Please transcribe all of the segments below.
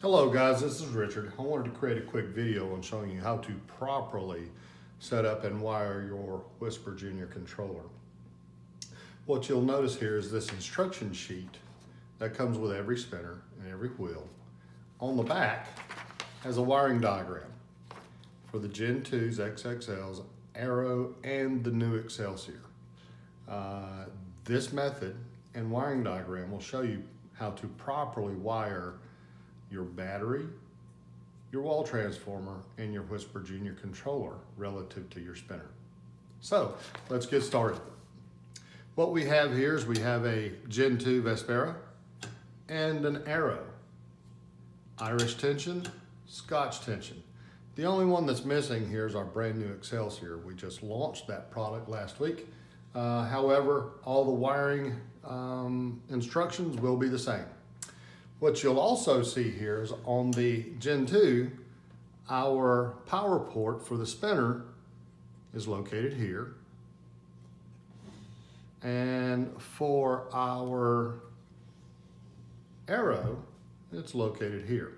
Hello guys, this is Richard. I wanted to create a quick video on showing you how to properly set up and wire your Whisper Junior controller. What you'll notice here is this instruction sheet that comes with every spinner and every wheel. On the back has a wiring diagram for the Gen 2s, XXLs, Aero, and the new Excelsior. This method and wiring diagram will show you how to properly wire your battery, your wall transformer, and your Whisper Junior controller relative to your spinner. So let's get started. What we have here is we have a Gen 2 Vespera and an Aero. Irish tension, Scotch tension. The only one that's missing here is our brand new Excelsior. We just launched that product last week. However, all the wiring instructions will be the same. What you'll also see here is on the Gen 2, our power port for the spinner is located here. And for our Aero, it's located here.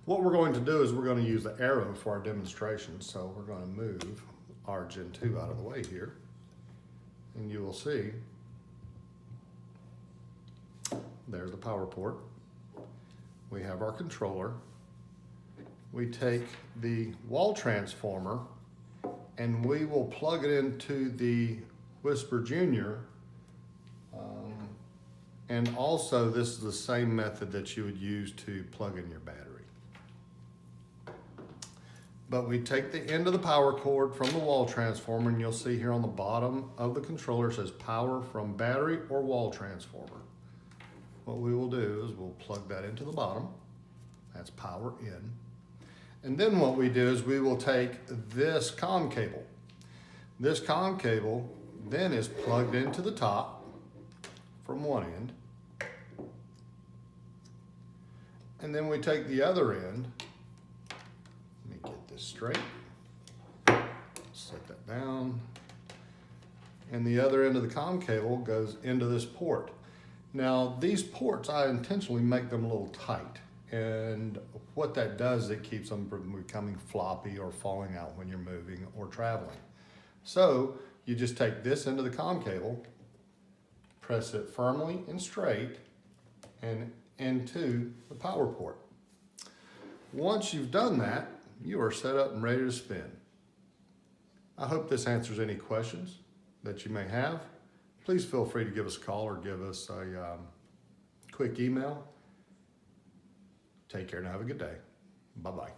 What we're going to do is we're going to use the Aero for our demonstration. So we're going to move our Gen 2 out of the way here. And you will see there's the power port. We have our controller. We take the wall transformer and we will plug it into the Whisper Junior. And also this is the same method that you would use to plug in your battery. But we take the end of the power cord from the wall transformer, and you'll see here on the bottom of the controller it says power from battery or wall transformer. What we will do is we'll plug that into the bottom. That's power in. And then what we do is we will take this COM cable. This COM cable then is plugged into the top from one end. And then we take the other end. Let me get this straight. Set that down. And the other end of the COM cable goes into this port. Now these ports, I intentionally make them a little tight, and what that does, it keeps them from becoming floppy or falling out when you're moving or traveling. So you just take this end of the COM cable, press it firmly and straight, and into the power port. Once you've done that, you are set up and ready to spin. I hope this answers any questions that you may have. Please feel free to give us a call or give us a quick email. Take care and have a good day. Bye-bye.